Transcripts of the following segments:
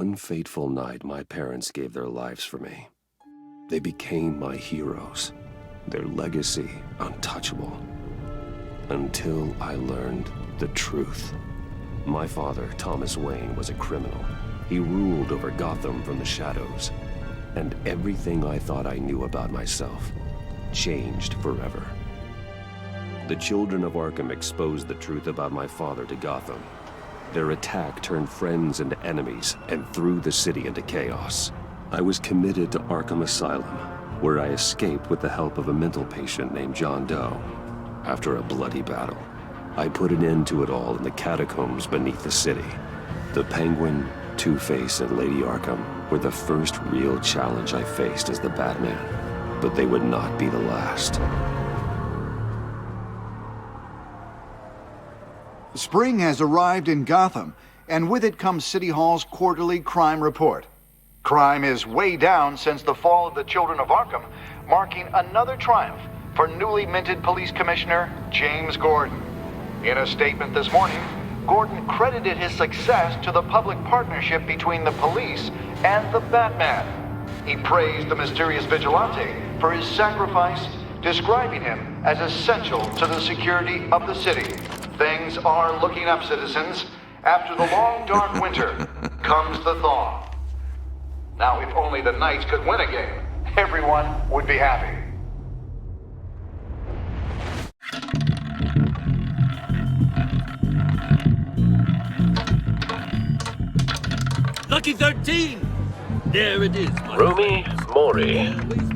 one fateful night, my parents gave their lives for me. They became my heroes, their legacy untouchable. Until I learned the truth. My father, Thomas Wayne, was a criminal. He ruled over Gotham from the shadows. And everything I thought I knew about myself changed forever. The children of Arkham exposed the truth about my father to Gotham. Their attack turned friends into enemies and threw the city into chaos. I was committed to Arkham Asylum, where I escaped with the help of a mental patient named John Doe. After a bloody battle, I put an end to it all in the catacombs beneath the city. The Penguin, Two-Face, and Lady Arkham were the first real challenge I faced as the Batman, but they would not be the last. Spring has arrived in Gotham, and with it comes City Hall's quarterly crime report. Crime is way down since the fall of the Children of Arkham, marking another triumph for newly minted Police Commissioner James Gordon. In a statement this morning, Gordon credited his success to the public partnership between the police and the Batman. He praised the mysterious vigilante for his sacrifice, describing him as essential to the security of the city. Things are looking up, citizens. After the long, dark winter comes the thaw. Now, if only the Knights could win a game, everyone would be happy. Lucky 13! There it is. Rumi Mori,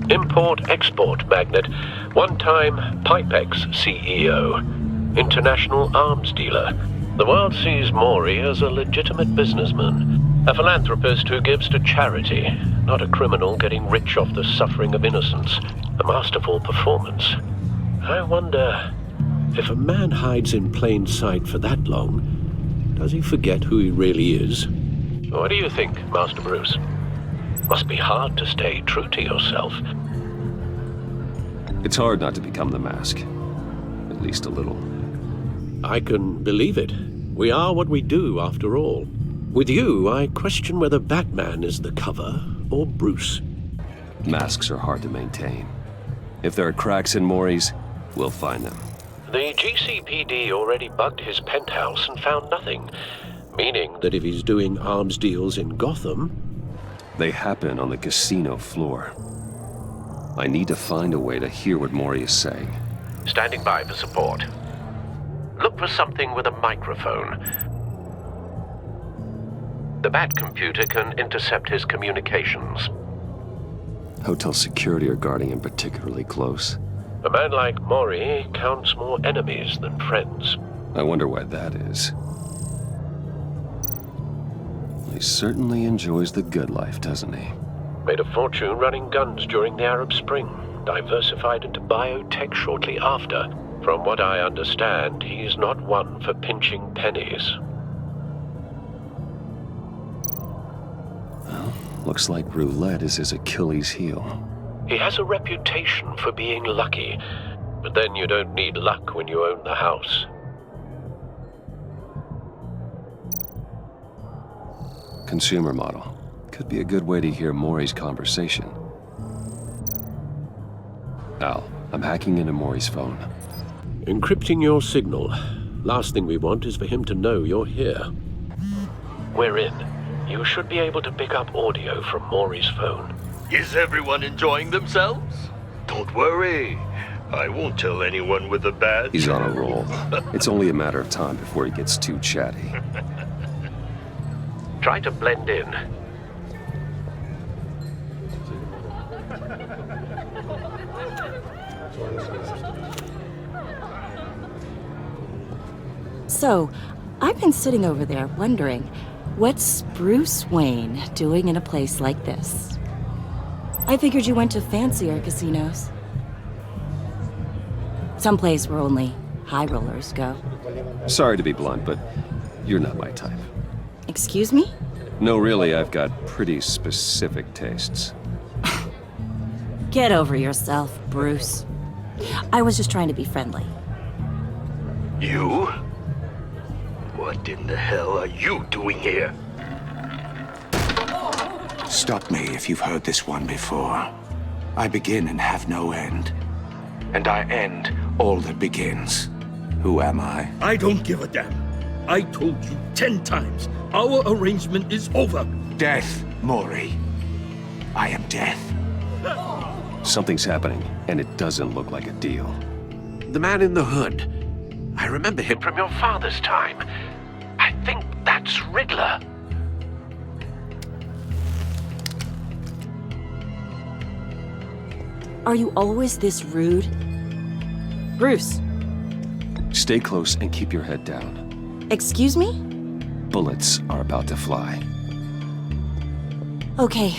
import-export magnate, one-time Pipex CEO, international arms dealer. The world sees Mori as a legitimate businessman, a philanthropist who gives to charity, not a criminal getting rich off the suffering of innocence. A masterful performance. I wonder, if a man hides in plain sight for that long, does he forget who he really is? What do you think, Master Bruce? Must be hard to stay true to yourself. It's hard not to become the Mask. At least a little. I can believe it. We are what we do, after all. With you, I question whether Batman is the cover or Bruce. Masks are hard to maintain. If there are cracks in Mori's, we'll find them. The GCPD already bugged his penthouse and found nothing. Meaning that if he's doing arms deals in Gotham... They happen on the casino floor. I need to find a way to hear what Mori is saying. Standing by for support. Look for something with a microphone. The Bat computer can intercept his communications. Hotel security are guarding him particularly close. A man like Mori counts more enemies than friends. I wonder why that is. He certainly enjoys the good life, doesn't he? Made a fortune running guns during the Arab Spring. Diversified into biotech shortly after. From what I understand, he's not one for pinching pennies. Well, looks like roulette is his Achilles heel. He has a reputation for being lucky, but then you don't need luck when you own the house. Consumer model. Could be a good way to hear Mori's conversation. Al, I'm hacking into Mori's phone. Encrypting your signal. Last thing we want is for him to know you're here. We're in. You should be able to pick up audio from Mori's phone. Is everyone enjoying themselves? Don't worry. I won't tell anyone with a badge. He's on a roll. It's only a matter of time before he gets too chatty. Try to blend in. So, I've been sitting over there wondering, what's Bruce Wayne doing in a place like this? I figured you went to fancier casinos. Someplace where only high rollers go. Sorry to be blunt, but you're not my type. Excuse me? No, really, I've got pretty specific tastes. Get over yourself, Bruce. I was just trying to be friendly. You? What in the hell are you doing here? Stop me if you've heard this one before. I begin and have no end. And I end all that begins. Who am I? I don't give a damn. I told you 10 times. Our arrangement is over. Death, Maury. I am death. Something's happening, and it doesn't look like a deal. The man in the hood. I remember him from your father's time. I think that's Riddler. Are you always this rude? Bruce, Stay close and keep your head down. excuse me? Bullets are about to fly. Okay,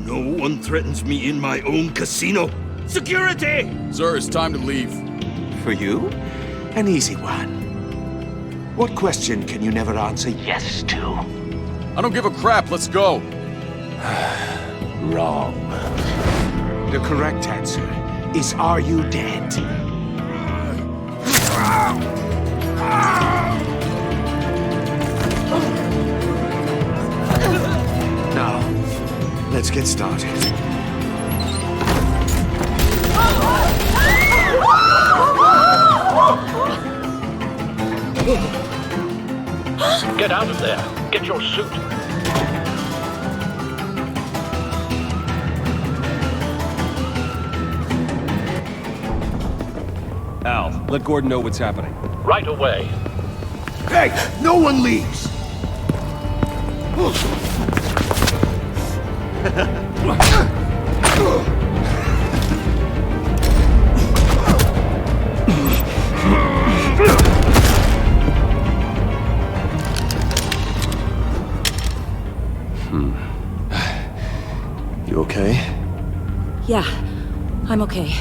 No one threatens me in my own casino. Security! Sir, it's time to leave. For you? An easy one. What question can you never answer yes to? I don't give a crap, let's go. Wrong. The correct answer is, are you dead? Now, let's get started. Get out of there. Get your suit. Al, let Gordon know what's happening. Right away. Hey, no one leaves! You okay? yeah, I'm okay.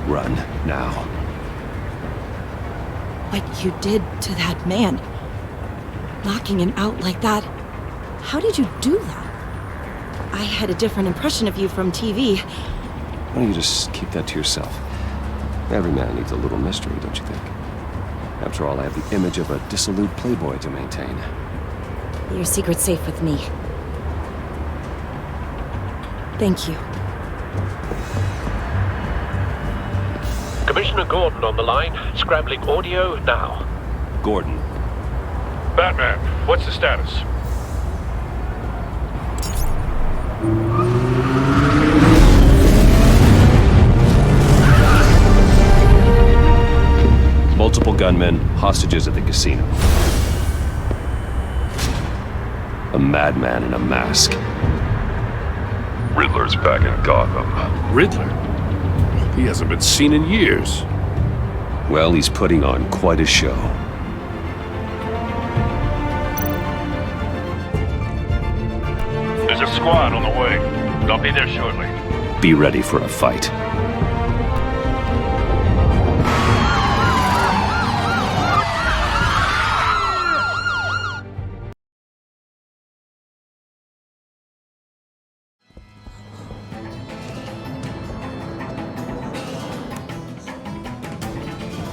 Run, now. What you did to that man, knocking him out like that, how did you do that? I had a different impression of you from TV. Why don't you just keep that to yourself? Every man needs a little mystery, don't you think? After all, I have the image of a dissolute playboy to maintain. Your secret's safe with me. Thank you. Commissioner Gordon on the line. Scrambling audio now. Gordon, Batman, what's the status? multiple gunmen, hostages at the casino. A madman in a mask. Riddler's back in Gotham. Riddler? He hasn't been seen in years. Well, he's putting on quite a show. There's a squad on the way. They'll be there shortly. Be ready for a fight.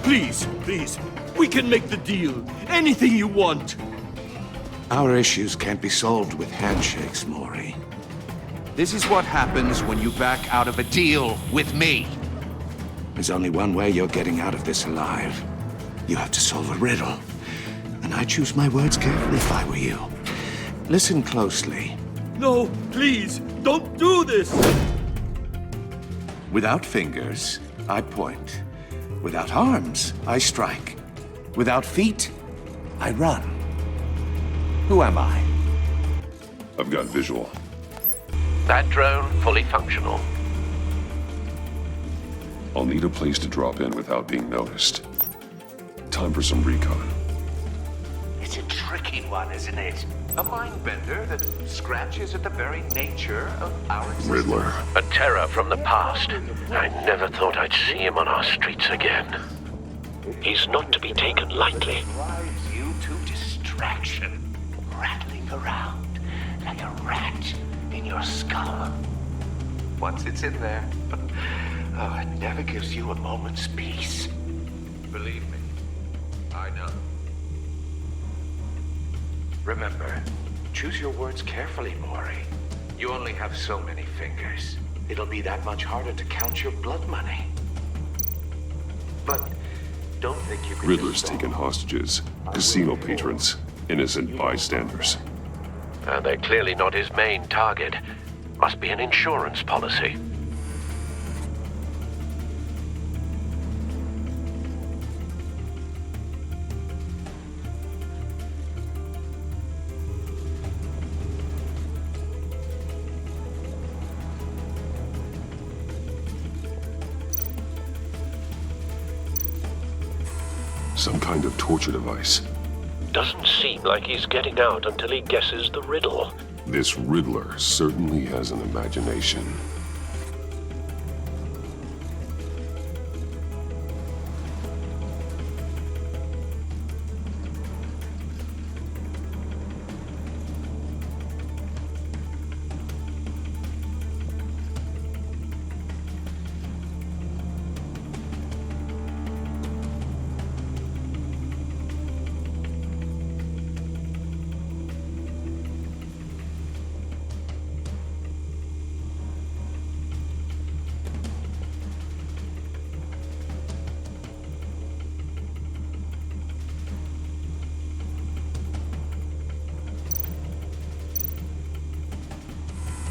Please, please, we can make the deal. Anything you want. Our issues can't be solved with handshakes, Maury. This is what happens when you back out of a deal with me. There's only one way you're getting out of this alive. You have to solve a riddle. And I choose my words carefully if I were you. Listen closely. No, please, don't do this. Without fingers, I point. Without arms, I strike. Without feet, I run. Who am I? I've got visual. That drone fully functional. I'll need a place to drop in without being noticed. Time for some recon. It's a tricky one, isn't it? A mind bender that scratches at the very nature of our existence. Riddler. A terror from the past. I never thought I'd see him on our streets again. He's not to be taken lightly. Drives you to distraction, rattling around like a rat in your skull. Once it's in there, Oh, it never gives you a moment's peace. Believe me, I know. Remember, choose your words carefully, Maury. You only have so many fingers. It'll be that much harder to count your blood money. But don't think you can Riddler's just taken hostages, casino patrons, innocent bystanders. And they're clearly not his main target. Must be an insurance policy. Some kind of torture device. Doesn't seem like he's getting out until he guesses the riddle. This Riddler certainly has an imagination.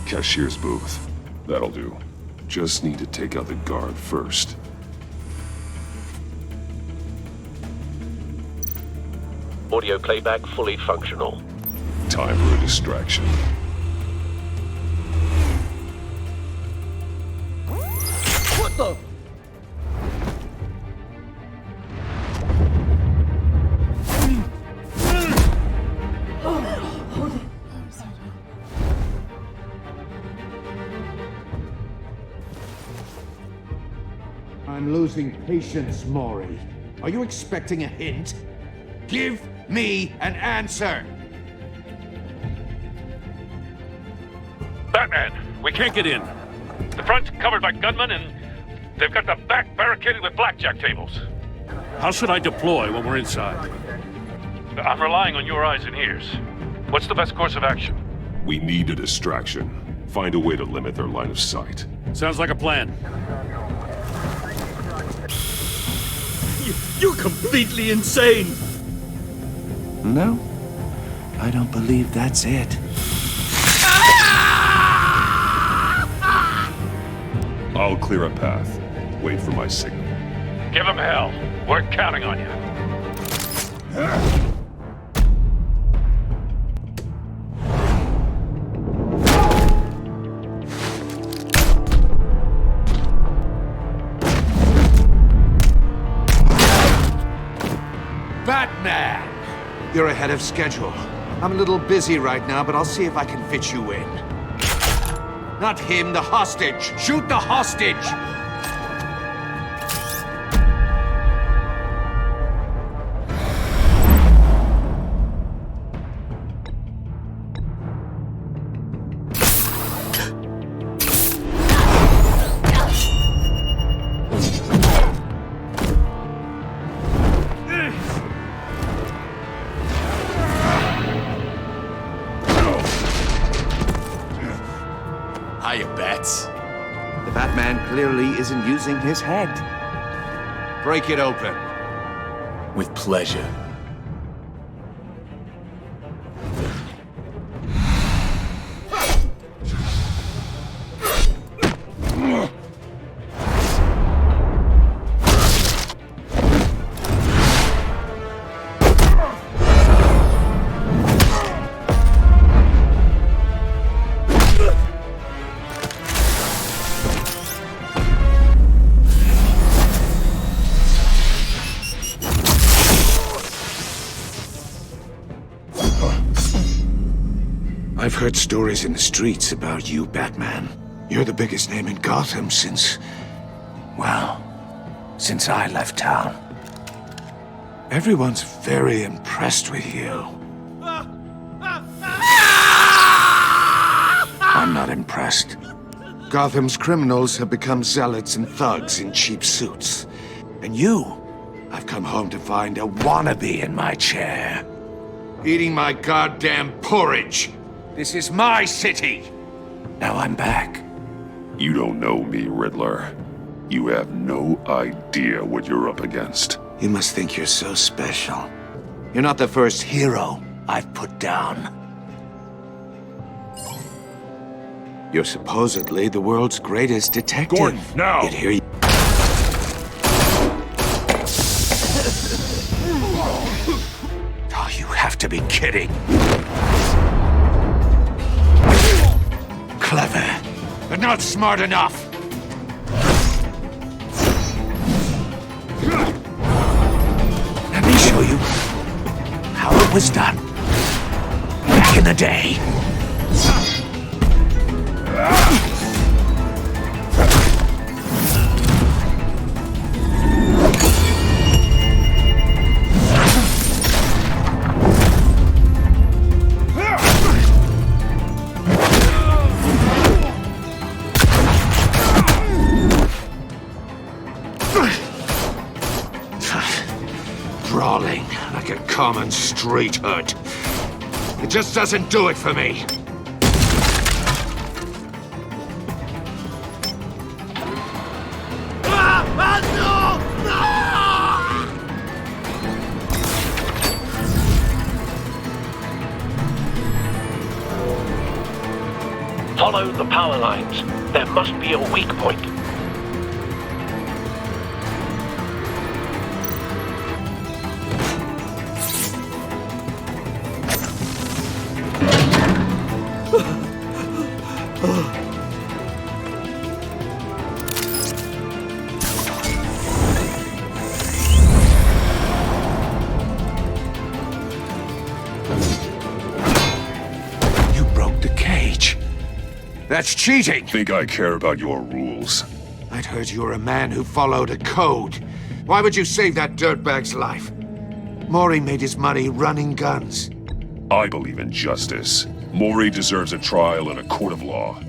Cashier's booth. That'll do. Just need to take out the guard first. Audio playback fully functional. Time for a distraction. What the? I'm losing patience, Maury. Are you expecting a hint? Give me an answer! Batman, we can't get in. The front's covered by gunmen, and they've got the back barricaded with blackjack tables. How should I deploy when we're inside? I'm relying on your eyes and ears. What's the best course of action? We need a distraction. Find a way to limit their line of sight. Sounds like a plan. You're completely insane! No, I don't believe that's it. I'll clear a path. Wait for my signal. Give him hell. We're counting on you. Batman! You're ahead of schedule. I'm a little busy right now, but I'll see if I can fit you in. Not him, the hostage! Shoot the hostage! Hiya, Bats. The Batman clearly isn't using his head. Break it open. With pleasure. I've heard stories in the streets about you, Batman. You're the biggest name in Gotham since I left town. Everyone's very impressed with you. I'm not impressed. Gotham's criminals have become zealots and thugs in cheap suits. And I've come home to find a wannabe in my chair. Eating my goddamn porridge. This is my city. Now I'm back. You don't know me, Riddler. You have no idea what you're up against. You must think you're so special. You're not the first hero I've put down. You're supposedly the world's greatest detective. Gordon, now! Yet here you... Oh, you have to be kidding. Clever, but not smart enough. Let me show you how it was done back in the day. Brawling like a common street hood. It just doesn't do it for me. Follow the power lines. There must be a weak point. You broke the cage. That's cheating! Think I care about your rules? I'd heard you were a man who followed a code. Why would you save that dirtbag's life? Mori made his money running guns. I believe in justice. Mori deserves a trial in a court of law.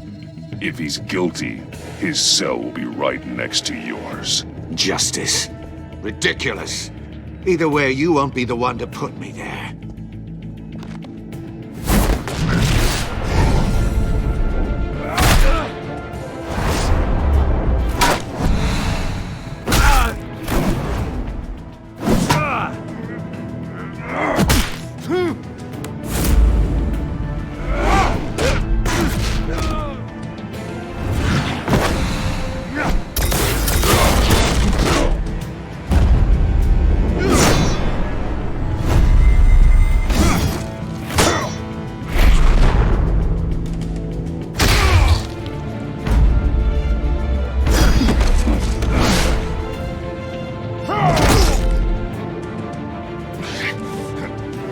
If he's guilty, his cell will be right next to yours. Justice. Ridiculous. Either way, you won't be the one to put me there.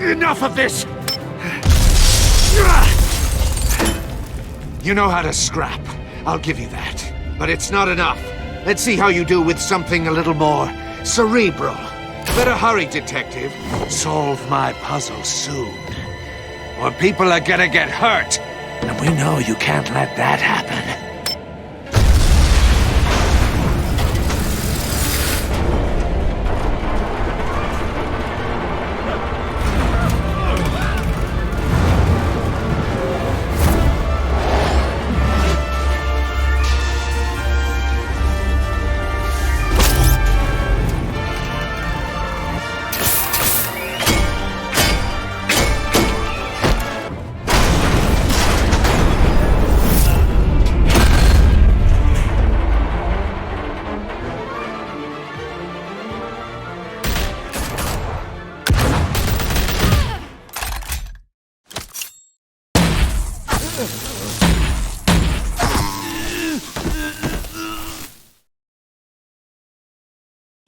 Enough of this! You know how to scrap. I'll give you that. But it's not enough. Let's see how you do with something a little more cerebral. Better hurry, detective. Solve my puzzle soon. Or people are gonna get hurt. And we know you can't let that happen.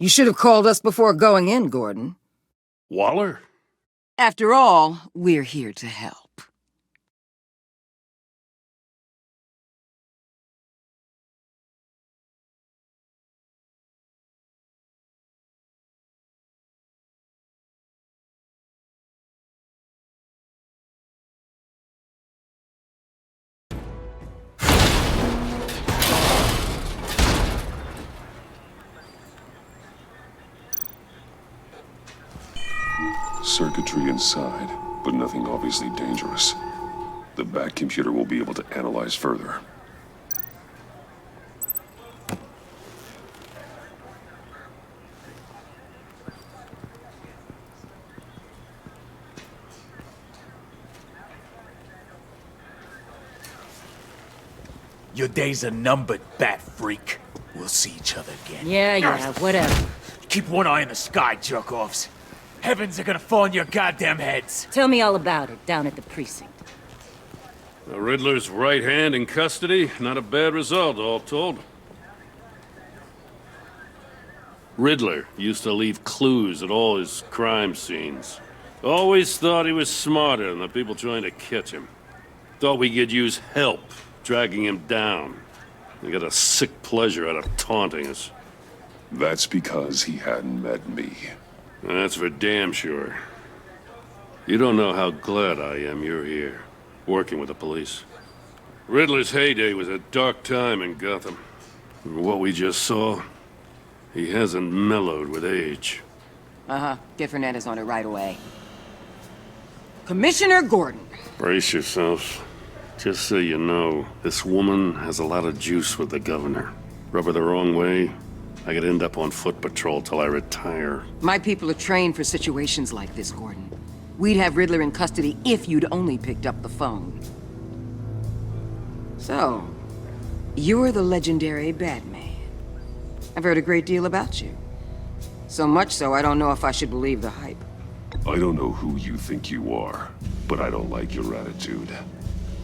You should have called us before going in, Gordon. Waller? After all, we're here to help. Circuitry inside, but nothing obviously dangerous. The back computer will be able to analyze further. Your days are numbered, bat freak. We'll see each other again. Yeah, whatever. Keep one eye in the sky, jerk-offs. Heavens are gonna fall on your goddamn heads. Tell me all about it down at the precinct. The Riddler's right hand in custody, not a bad result, all told. Riddler used to leave clues at all his crime scenes. Always thought he was smarter than the people trying to catch him. Thought we could use help dragging him down. He got a sick pleasure out of taunting us. That's because he hadn't met me. That's for damn sure. You don't know how glad I am you're here, working with the police. Riddler's heyday was a dark time in Gotham. And what we just saw, he hasn't mellowed with age. Get Fernandez on it right away. Commissioner Gordon. Brace yourself. Just so you know, this woman has a lot of juice with the governor. Rub her the wrong way, I could end up on foot patrol till I retire. My people are trained for situations like this, Gordon. We'd have Riddler in custody if you'd only picked up the phone. So, you're the legendary Batman. I've heard a great deal about you. So much so, I don't know if I should believe the hype. I don't know who you think you are, but I don't like your attitude.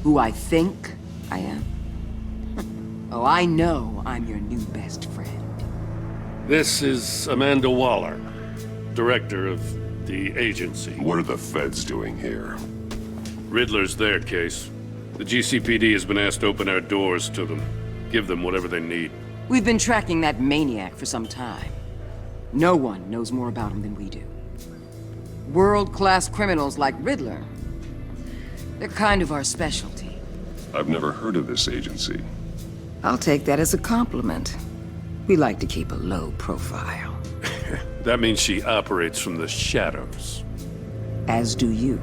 Who I think I am? Oh, I know I'm your new best friend. This is Amanda Waller, director of the agency. What are the feds doing here? Riddler's their case. The GCPD has been asked to open our doors to them. Give them whatever they need. We've been tracking that maniac for some time. No one knows more about him than we do. World-class criminals like Riddler. They're kind of our specialty. I've never heard of this agency. I'll take that as a compliment. We like to keep a low profile. That means she operates from the shadows. As do you.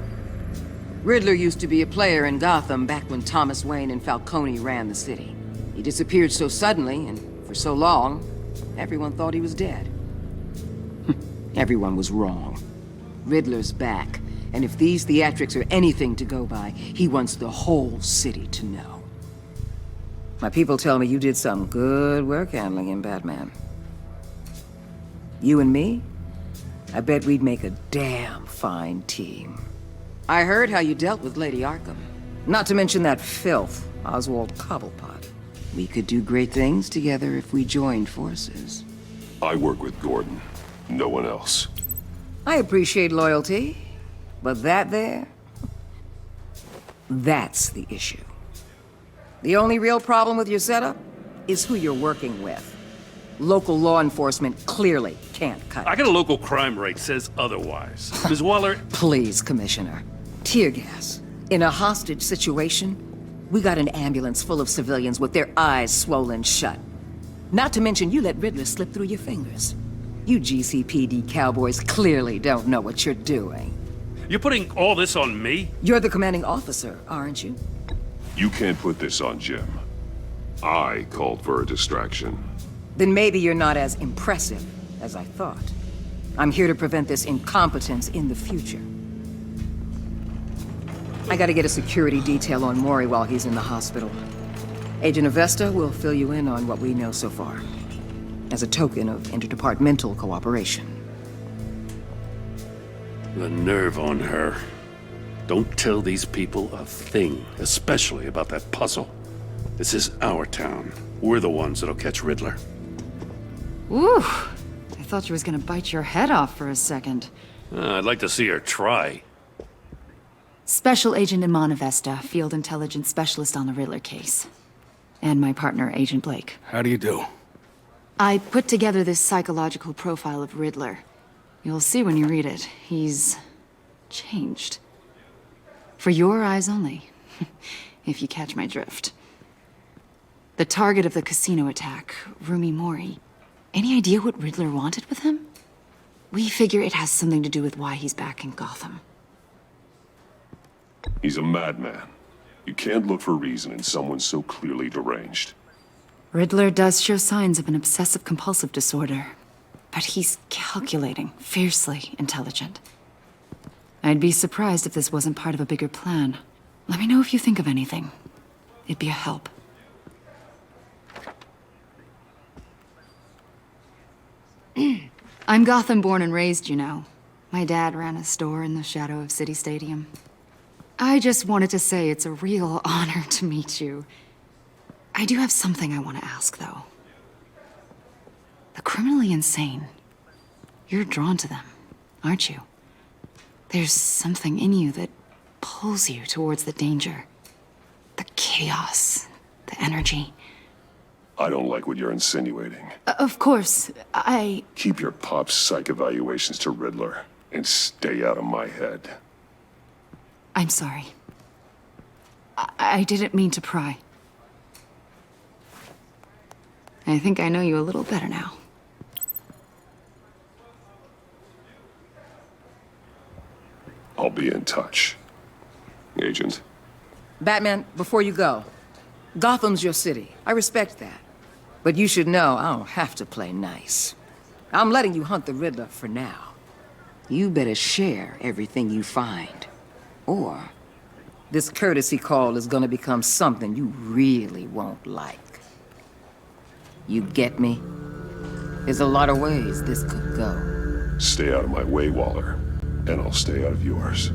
Riddler used to be a player in Gotham back when Thomas Wayne and Falcone ran the city. He disappeared so suddenly and for so long, everyone thought he was dead. Everyone was wrong. Riddler's back, and if these theatrics are anything to go by, he wants the whole city to know. My people tell me you did some good work handling him, Batman. You and me? I bet we'd make a damn fine team. I heard how you dealt with Lady Arkham. Not to mention that filth, Oswald Cobblepot. We could do great things together if we joined forces. I work with Gordon. No one else. I appreciate loyalty, but that there... that's the issue. The only real problem with your setup is who you're working with. Local law enforcement clearly can't cut it. I got a local crime rate says otherwise. Ms. Waller... Please, Commissioner. Tear gas. In a hostage situation, we got an ambulance full of civilians with their eyes swollen shut. Not to mention you let Riddler slip through your fingers. You GCPD cowboys clearly don't know what you're doing. You're putting all this on me? You're the commanding officer, aren't you? You can't put this on Jim. I called for a distraction. Then maybe you're not as impressive as I thought. I'm here to prevent this incompetence in the future. I gotta get a security detail on Maury while he's in the hospital. Agent Avesta will fill you in on what we know so far, as a token of interdepartmental cooperation. The nerve on her. Don't tell these people a thing, especially about that puzzle. This is our town. We're the ones that'll catch Riddler. Ooh, I thought you was gonna bite your head off for a second. I'd like to see her try. Special Agent Iman Avesta, Field Intelligence Specialist on the Riddler case. And my partner, Agent Blake. How do you do? I put together this psychological profile of Riddler. You'll see when you read it. He's... changed. For your eyes only, if you catch my drift. The target of the casino attack, Rumi Mori. Any idea what Riddler wanted with him? We figure it has something to do with why he's back in Gotham. He's a madman. You can't look for reason in someone so clearly deranged. Riddler does show signs of an obsessive-compulsive disorder, but he's calculating, fiercely intelligent. I'd be surprised if this wasn't part of a bigger plan. Let me know if you think of anything. It'd be a help. I'm Gotham born and raised, you know. My dad ran a store in the shadow of City Stadium. I just wanted to say it's a real honor to meet you. I do have something I want to ask, though. The criminally insane. You're drawn to them, aren't you? There's something in you that pulls you towards the danger. The chaos, the energy. I don't like what you're insinuating. Of course, Keep your pop's psych evaluations to Riddler, and stay out of my head. I'm sorry. I didn't mean to pry. I think I know you a little better now. I'll be in touch. Agent. Batman, before you go, Gotham's your city. I respect that. But you should know I don't have to play nice. I'm letting you hunt the Riddler for now. You better share everything you find. Or this courtesy call is gonna become something you really won't like. You get me? There's a lot of ways this could go. Stay out of my way, Waller, and I'll stay out of yours.